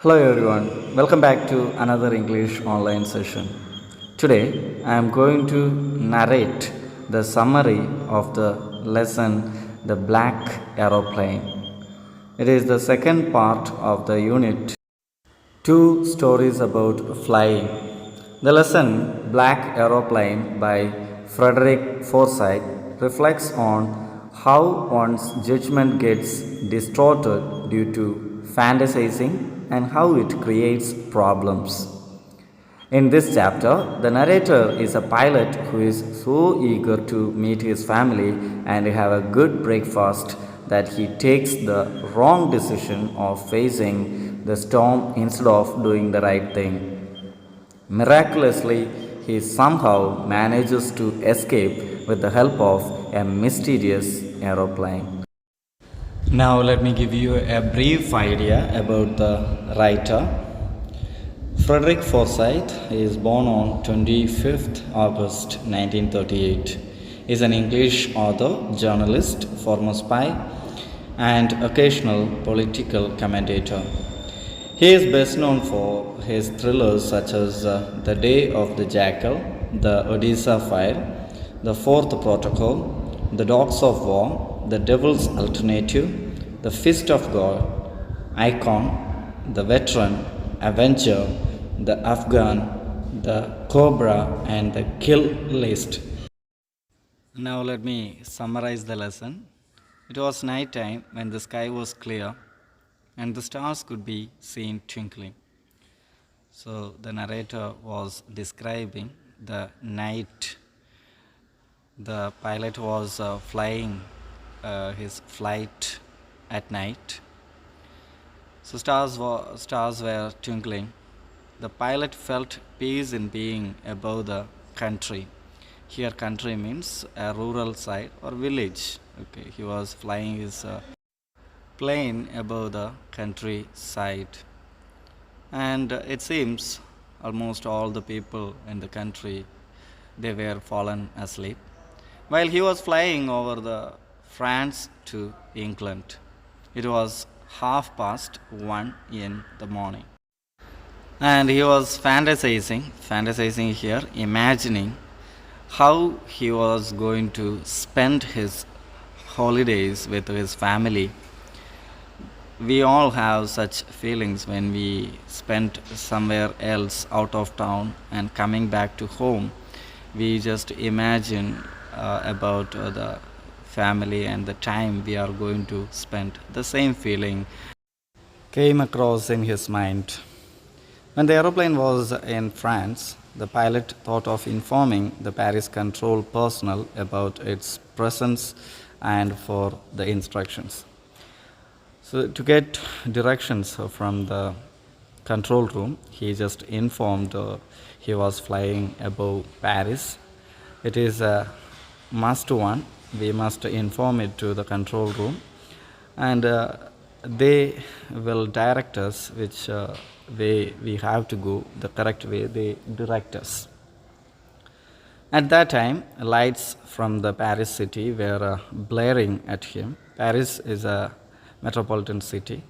Hello everyone, welcome back to another English online session. Today I am going to narrate the summary of the lesson The Black Aeroplane. It is the second part of the unit, two stories about flying. The lesson Black Aeroplane by Frederick Forsyth reflects on how one's judgment gets distorted due to fantasizing and how it creates problems. In this chapter, the narrator is a pilot who is so eager to meet his family and have a good breakfast that he takes the wrong decision of facing the storm instead of doing the right thing. Miraculously, he somehow manages to escape with the help of a mysterious aeroplane. Now, let me give you a brief idea about the writer. Frederick Forsyth is born on 25th August 1938. He is an English author, journalist, former spy, and occasional political commentator. He is best known for his thrillers such as The Day of the Jackal, The Odessa File, The Fourth Protocol, The Dogs of War, The Devil's Alternative, The Fist of God, Icon, The Veteran, Avenger, The Afghan, The Cobra, and The Kill List. Now let me summarize the lesson. It was night time when the sky was clear and the stars could be seen twinkling. So the narrator was describing the night. The pilot was flying his flight at night. So stars were twinkling. The pilot felt peace in being above the country. Here country means a rural side or village. Okay, he was flying his plane above the countryside. And it seems almost all the people in the country, they were fallen asleep. While he was flying over the France to England, it was 1:30 in the morning. And he was fantasizing here, imagining how he was going to spend his holidays with his family. We all have such feelings when we spend somewhere else out of town and coming back to home. We just imagine about the family and the time we are going to spend. The same feeling came across in his mind. When the aeroplane was in France, the pilot thought of informing the Paris control personnel about its presence and for the instructions. So to get directions from the control room, he just informed he was flying above Paris. It is a must one. We must inform it to the control room, and they will direct us which way we have to go, the correct way they direct us. At that time, lights from the Paris city were blaring at him. Paris is a metropolitan city,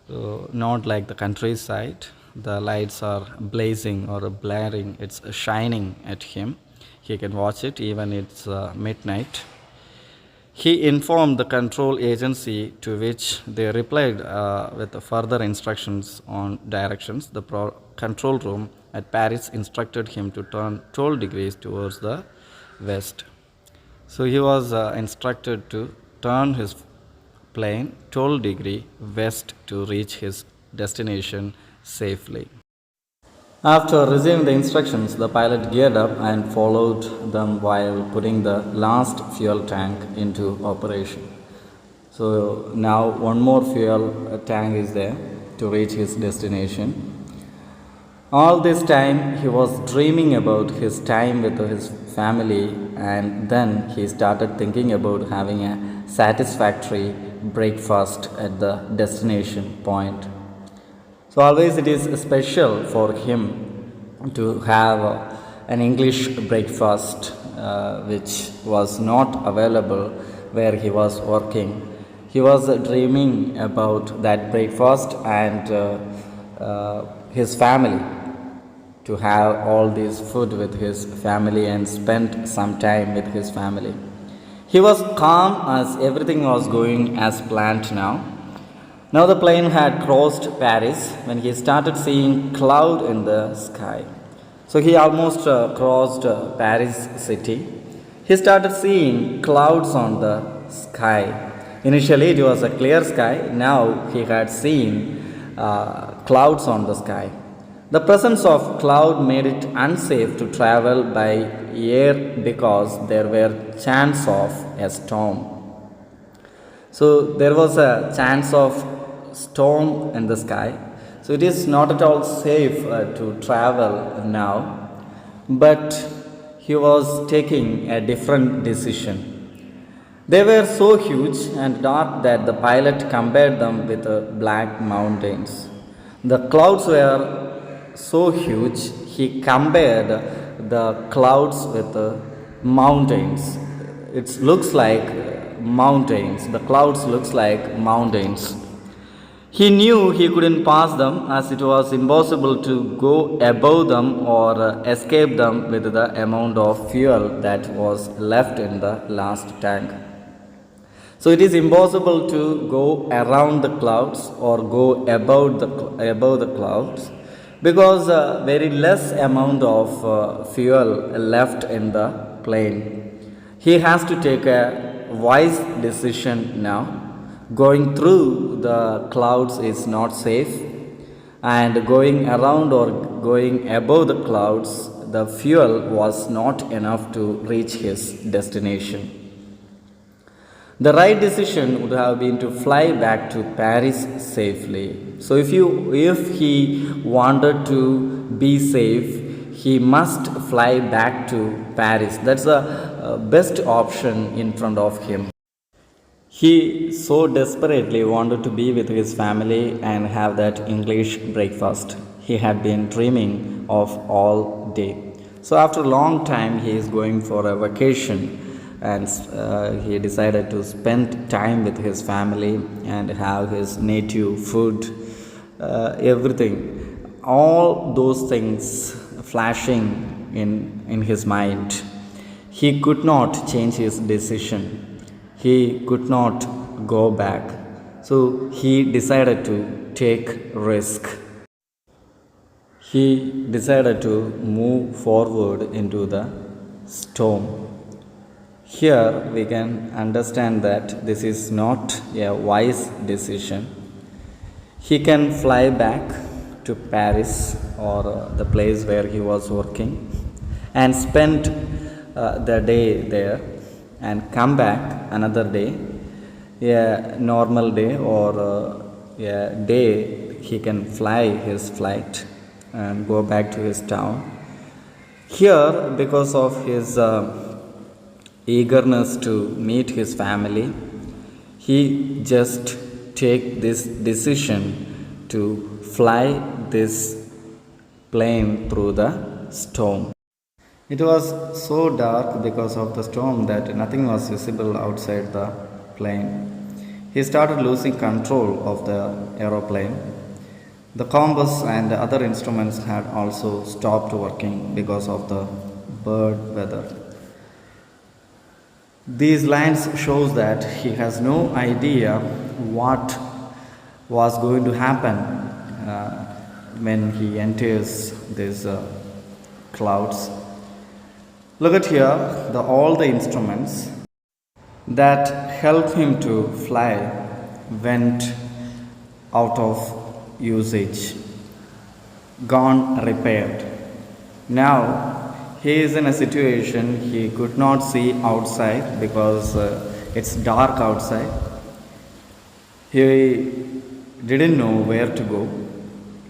so not like the countryside. The lights are blazing or blaring, it's shining at him. He can watch it even it's midnight. He informed the control agency, to which they replied with further instructions on directions. The control room at Paris instructed him to turn 12 degrees towards the west. So he was instructed to turn his plane 12 degrees west to reach his destination safely. After receiving the instructions, the pilot geared up and followed them while putting the last fuel tank into operation. So now one more fuel tank is there to reach his destination. All this time he was dreaming about his time with his family, and then he started thinking about having a satisfactory breakfast at the destination point. So always it is special for him to have an English breakfast which was not available where he was working. He was dreaming about that breakfast, and his family, to have all this food with his family and spend some time with his family. He was calm as everything was going as planned now. Now the plane had crossed Paris when he started seeing cloud in the sky. So he almost crossed Paris city. He started seeing clouds on the sky. Initially it was a clear sky. Now he had seen clouds on the sky. The presence of cloud made it unsafe to travel by air because there were chance of a storm. So there was a chance of storm in the sky. So it is not at all safe to travel now. But he was taking a different decision. They were so huge and dark that the pilot compared them with black mountains. The clouds were so huge, he compared the clouds with mountains. It looks like mountains. The clouds looks like mountains. He knew he couldn't pass them as it was impossible to go above them or escape them with the amount of fuel that was left in the last tank. So it is impossible to go around the clouds or go above the clouds because very less amount of fuel left in the plane. He has to take a wise decision now. Going through the clouds is not safe, and going around or going above the clouds, the fuel was not enough to reach his destination. The right decision would have been to fly back to Paris safely. So if he wanted to be safe, he must fly back to Paris. That's the best option in front of him. He so desperately wanted to be with his family and have that English breakfast he had been dreaming of all day. So after a long time, he is going for a vacation, and he decided to spend time with his family and have his native food, everything, all those things flashing in his mind. He could not change his decision. He could not go back. So he decided to take risk. He decided to move forward into the storm. Here we can understand that this is not a wise decision. He can fly back to Paris or the place where he was working and spend the day there and come back another day, a normal day or a day he can fly his flight and go back to his town. Here, because of his eagerness to meet his family, he just take this decision to fly this plane through the storm. It was so dark because of the storm that nothing was visible outside the plane. He started losing control of the aeroplane. The compass and the other instruments had also stopped working because of the bad weather. These lines shows that he has no idea what was going to happen when he enters these clouds. Look at here, all the instruments that helped him to fly went out of usage, gone repaired. Now he is in a situation he could not see outside because it's dark outside. He didn't know where to go.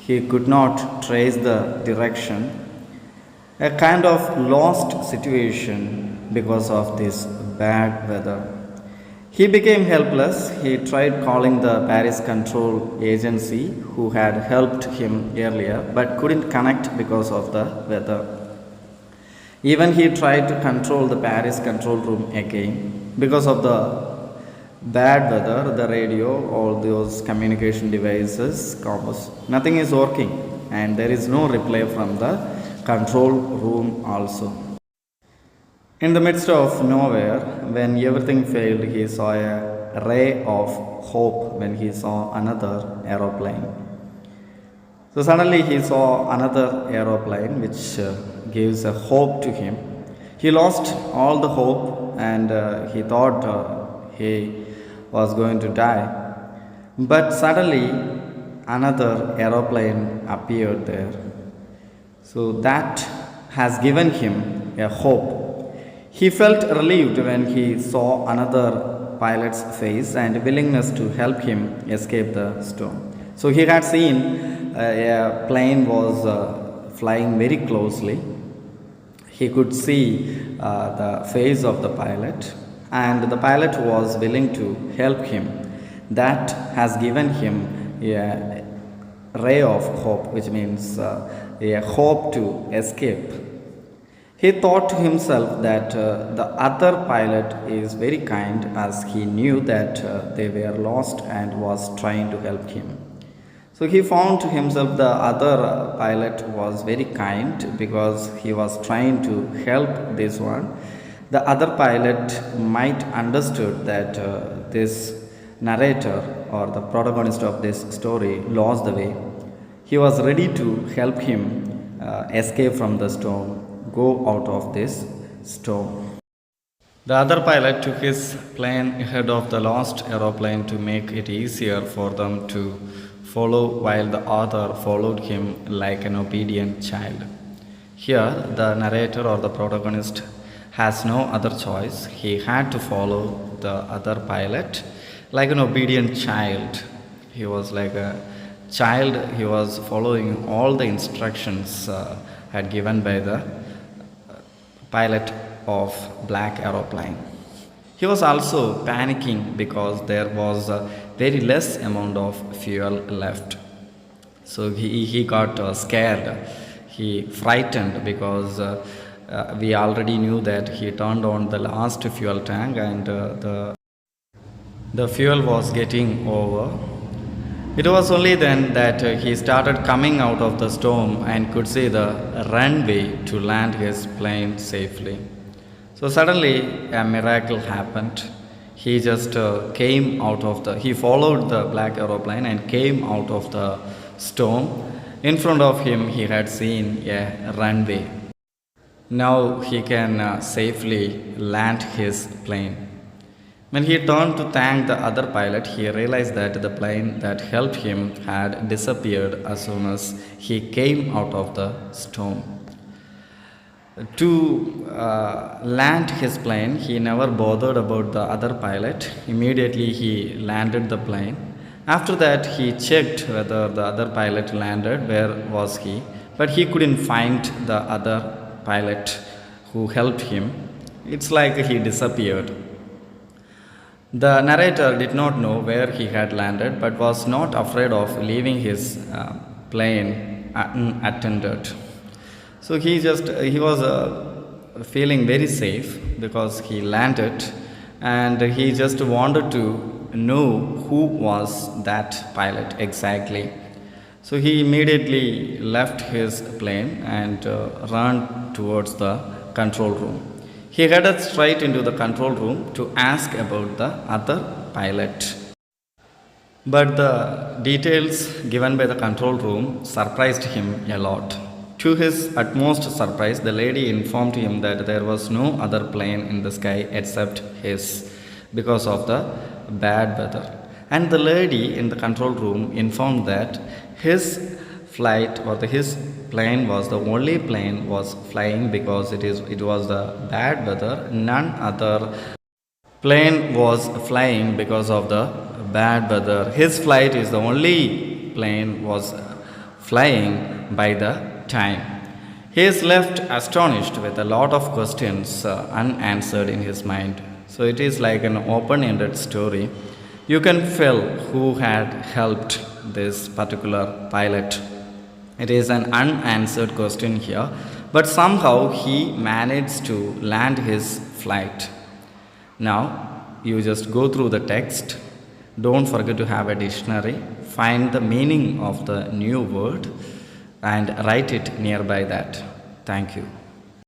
He could not trace the direction. A kind of lost situation because of this bad weather. He became helpless. He tried calling the Paris control agency who had helped him earlier but couldn't connect because of the weather. Even he tried to control the Paris control room again because of the Bad weather, the radio, all those communication devices, compass, nothing is working, and there is no reply from the control room also. In the midst of nowhere, when everything failed, he saw a ray of hope when he saw another aeroplane. So suddenly he saw another aeroplane which gives a hope to him. He lost all the hope and he thought he was going to die. But suddenly another aeroplane appeared there. So that has given him a hope. He felt relieved when he saw another pilot's face and willingness to help him escape the storm. So he had seen a plane was flying very closely. He could see the face of the pilot, and the pilot was willing to help him. That has given him a ray of hope, which means a hope to escape. He thought to himself that the other pilot is very kind, as he knew that they were lost and was trying to help him. So he found to himself the other pilot was very kind because he was trying to help this one. The other pilot might understood that this narrator or the protagonist of this story lost the way. He was ready to help him escape from the storm, go out of this storm. The other pilot took his plane ahead of the lost aeroplane to make it easier for them to follow, while the author followed him like an obedient child. Here, the narrator or the protagonist has no other choice. He had to follow the other pilot like an obedient child. He was like a child, he was following all the instructions had given by the pilot of black aeroplane. He was also panicking because there was a very less amount of fuel left. So he got scared. He frightened because we already knew that he turned on the last fuel tank and the fuel was getting over. It was only then that he started coming out of the storm and could see the runway to land his plane safely. So suddenly a miracle happened. He just he followed the black aeroplane and came out of the storm. In front of him, he had seen a runway. Now he can safely land his plane. When he turned to thank the other pilot, he realized that the plane that helped him had disappeared as soon as he came out of the storm. To land his plane, he never bothered about the other pilot. Immediately, he landed the plane. After that, he checked whether the other pilot landed, where was he, but he couldn't find the other pilot who helped him. It's like he disappeared. The narrator did not know where he had landed, but was not afraid of leaving his plane unattended. So he was feeling very safe because he landed, and he just wanted to know who was that pilot exactly. So he immediately left his plane and ran towards the control room. He headed straight into the control room to ask about the other pilot. But the details given by the control room surprised him a lot. To his utmost surprise, the lady informed him that there was no other plane in the sky except his because of the bad weather. And the lady in the control room informed that his flight or his plane was the only plane was flying because it was the bad weather. None other plane was flying because of the bad weather. His flight is the only plane was flying by the time. He is left astonished with a lot of questions unanswered in his mind. So it is like an open-ended story. You can feel who had helped this particular pilot. It is an unanswered question here, but somehow he managed to land his flight. Now, you just go through the text. Don't forget to have a dictionary. Find the meaning of the new word and write it nearby that. Thank you.